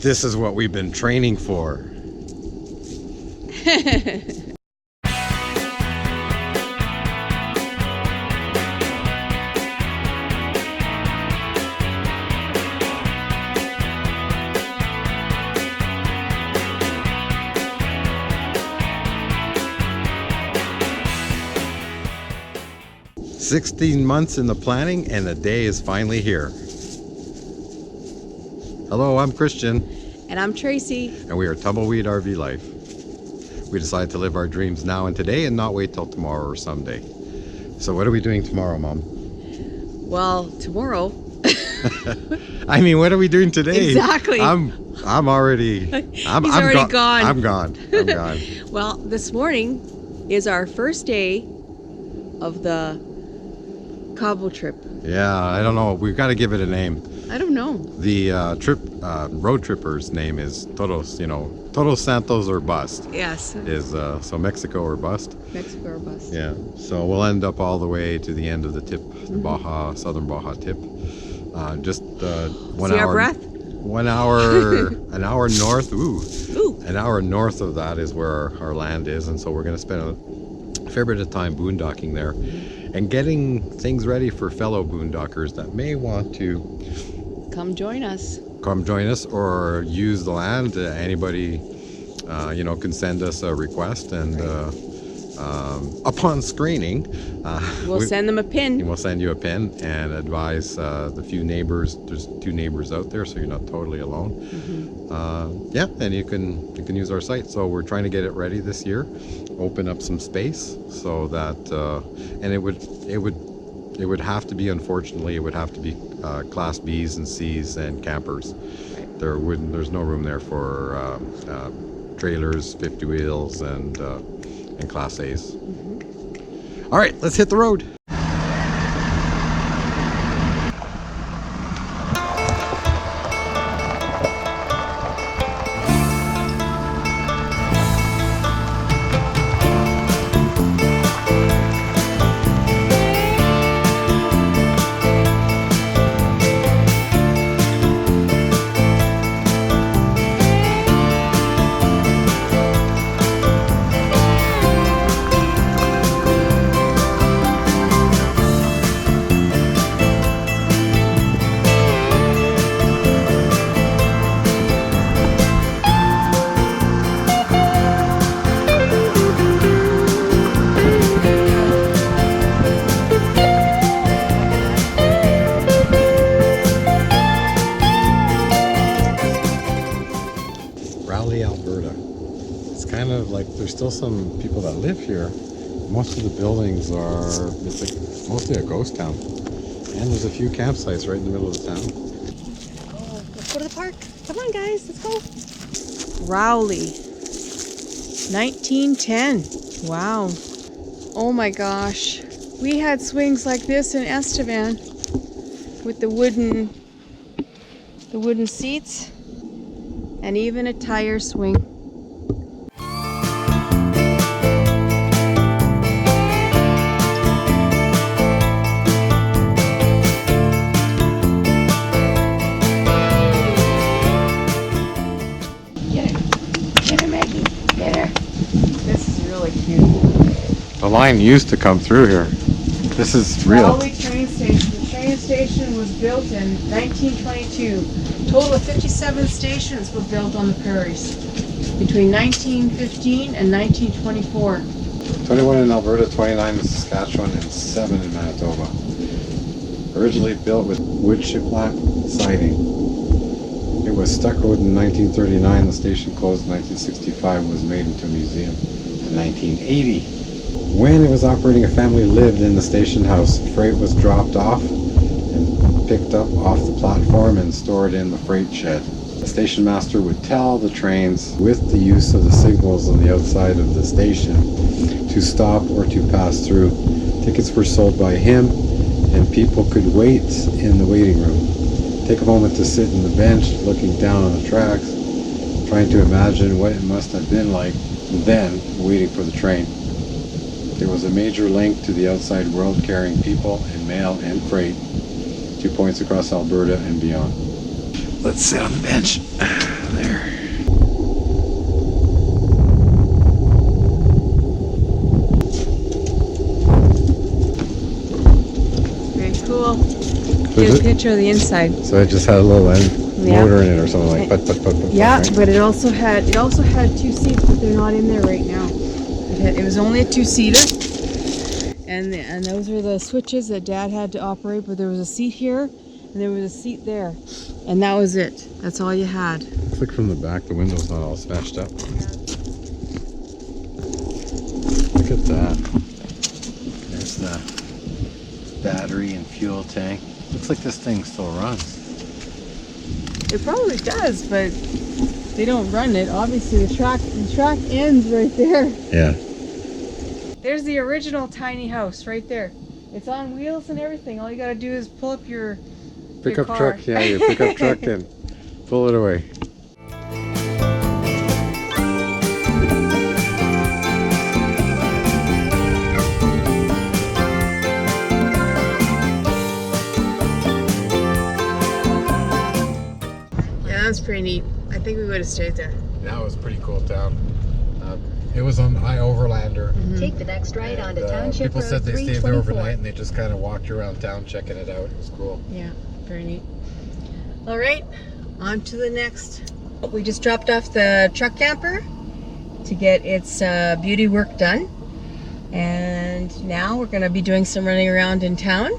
This is what we've been training for. 16 months in the planning, and the day is finally here. Hello, I'm Christian. And I'm Tracy. And we are Tumbleweed RV Life. We decided to live our dreams now and today and not wait till tomorrow or someday. So what are we doing tomorrow, Mom? Well, tomorrow. I mean, what are we doing today? Exactly. I'm already... He's already gone. I'm gone. I'm gone. Well, this morning is our first day of the cobble trip. Yeah, I don't know. We've got to give it a name. I don't know. The road tripper's name is Todos, Todos Santos or Bust. Yes. Is so Mexico or Bust. Mexico or Bust. Yeah. So we'll end up all the way to the end of the tip, the Baja, southern Baja tip. Just 1 hour. See our breath? 1 hour, an hour north. Ooh. An hour north of that is where our land is, and so we're going to spend a fair bit of time boondocking there, and getting things ready for fellow boondockers that may want to come join us. Come join us or use the land. Anybody, can send us a request, and upon screening, we'll send them a pin. We'll send you a pin and advise the few neighbors. There's 2 neighbors out there, so you're not totally alone. Yeah, and you can use our site. So we're trying to get it ready this year, open up some space so that, and it would have to be, unfortunately, it would have to be Class B's and C's and campers. There's no room there for trailers, 50 wheels, and Class A's. All right, let's hit the road. Alberta. It's kind of like there's still some people that live here. Most of the buildings it's like mostly a ghost town. And there's a few campsites right in the middle of the town. Oh, let's go to the park. Come on, guys, let's go. Rowley, 1910. Wow. Oh my gosh. We had swings like this in Estevan with the wooden seats and even a tire swing. Get her, Maggie, get her. This is really cute. The line used to come through here. This is real. Rowley train station. The train station was built in 1922. A total of 57 stations were built on the prairies between 1915 and 1924. 21 in Alberta, 29 in Saskatchewan, and 7 in Manitoba. Originally built with wood shiplap siding. It was stuccoed in 1939. The station closed in 1965 and was made into a museum in 1980. When it was operating, a family lived in the station house. Freight was dropped off and picked up off the platform and stored in the freight shed. The station master would tell the trains, with the use of the signals on the outside of the station, to stop or to pass through. Tickets were sold by him, and people could wait in the waiting room. Take a moment to sit on the bench, looking down on the tracks, trying to imagine what it must have been like then, waiting for the train. There was a major link to the outside world, carrying people and mail and freight to points across Alberta and beyond. Let's sit on the bench. get a picture of the inside. So it just had a little Yeah. motor in it or something like that. Yeah, Right? but it also had 2 seats, but they're not in there right now. It was only a 2-seater, and those were the switches that Dad had to operate. But there was a seat here, and there was a seat there, and that was it. That's all you had. Looks like from the back the window's not all smashed up. Look at that. There's the battery and fuel tank. Looks like this thing still runs. It probably does, but they don't run it. Obviously, the track ends right there. Yeah. There's the original tiny house right there. It's on wheels and everything. All you gotta do is pull up your Pickup car. truck, yeah, your pickup truck and pull it away. Yeah, that's pretty neat. I think we would have stayed there. That was a pretty cool town. It was on High Overlander. Take the next right onto And, Township people Road said they stayed there 324. overnight and they just kind of walked around town checking it out. It was cool. Yeah, very neat. All right, on to the next. We just dropped off the truck camper to get its beauty work done. And now we're gonna be doing some running around in town.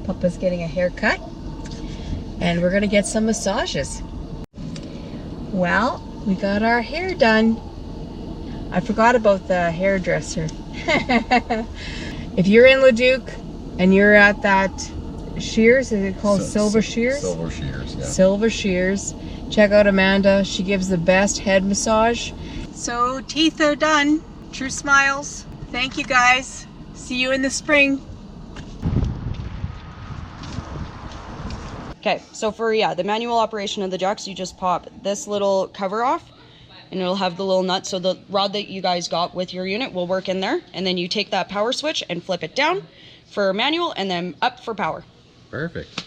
Papa's getting a haircut. And we're gonna get some massages. Well, we got our hair done. I forgot about the hairdresser. If you're in Leduc and you're at that Shears, is it called Silver Shears? Silver Shears, yeah. Silver Shears. Check out Amanda. She gives the best head massage. So teeth are done. True smiles. Thank you guys. See you in the spring. Okay, so for the manual operation of the jacks, you just pop this little cover off and it'll have the little nut. So the rod that you guys got with your unit will work in there, and then you take that power switch and flip it down for manual and then up for power. Perfect.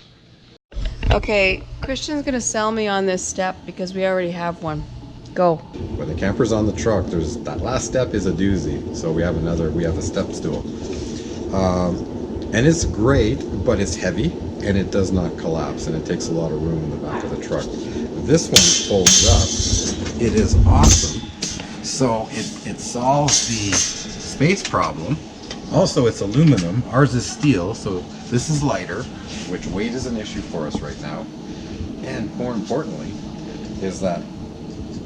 Okay, Christian's gonna sell me on this step because we already have one. Go. When the camper's on the truck, there's that last step is a doozy. So we have a step stool. And it's great, but it's heavy and it does not collapse and it takes a lot of room in the back of the truck. This one folds up. It is awesome. So it solves the space problem. Also, it's aluminum. Ours is steel, so this is lighter, which weight is an issue for us right now. And more importantly, is that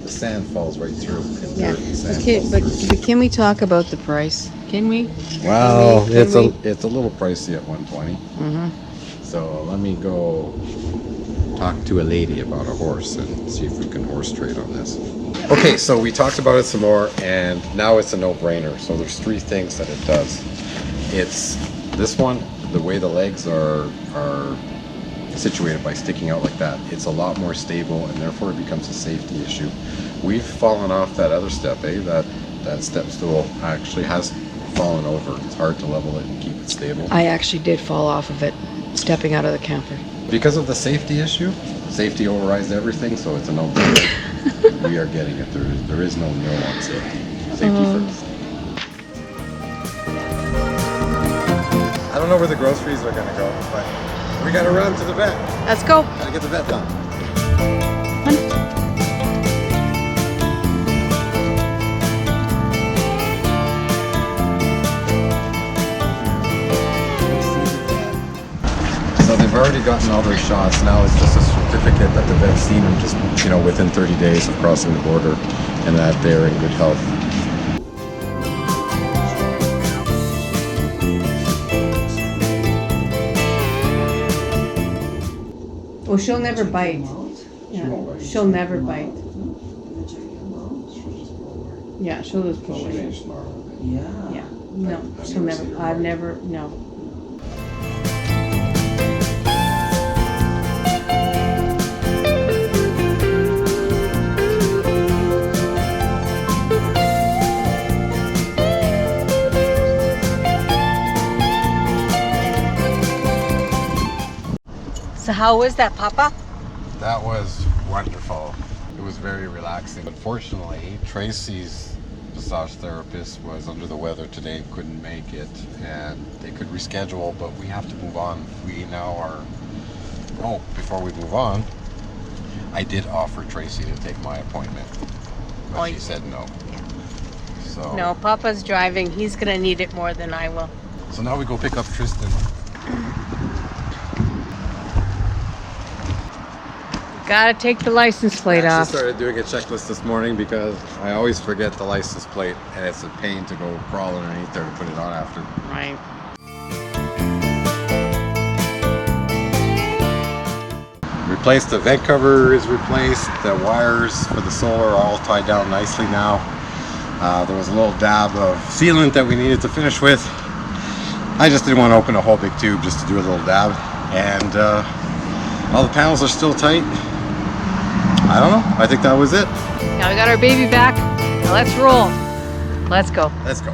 the sand falls right through. Yeah. Dirt and sand Okay, falls but through. can we talk about the price? Can we? Well, Can it's we- a little pricey at 120. Mhm. So let me go talk to a lady about a horse and see if we can horse trade on this. Okay, so we talked about it some more, and now it's a no-brainer. So there's 3 things that it does. It's this one, the way the legs are situated by sticking out like that. It's a lot more stable, and therefore it becomes a safety issue. We've fallen off that other step, that step stool actually has fallen over. It's hard to level it and keep it stable. I actually did fall off of it, stepping out of the camper. Because of the safety issue, safety overrides everything, so it's a no-brainer. We are getting it. There is no on safety. Safety first. I don't know where the groceries are gonna go, but we gotta run to the vet. Let's go. Gotta get the vet done. So they've already gotten all their shots. Now it's just a certificate that the vet's seen them just, within 30 days of crossing the border and that they're in good health. Well, she'll never bite. Yeah. She'll never bite. Yeah, she'll just pull away. Yeah. No, she'll never. I've never. No. So how was that, Papa? That was wonderful. It was very relaxing. Unfortunately, Tracy's massage therapist was under the weather today, couldn't make it, and they could reschedule, but we have to move on. We now are Oh, before we move on, I did offer Tracy to take my appointment, but Oh, she you said no. So No, Papa's driving. He's gonna need it more than I will. So now we go pick up Tristan. Gotta take the license plate I off. actually started doing a checklist this morning because I always forget the license plate, and it's a pain to go crawl underneath there to put it on after. Right. Replaced the vent cover is replaced. The wires for the solar are all tied down nicely now. There was a little dab of sealant that we needed to finish with. I just didn't want to open a whole big tube just to do a little dab. And all the panels are still tight. I don't know. I think that was it. Now we got our baby back. Now let's roll. Let's go. Let's go.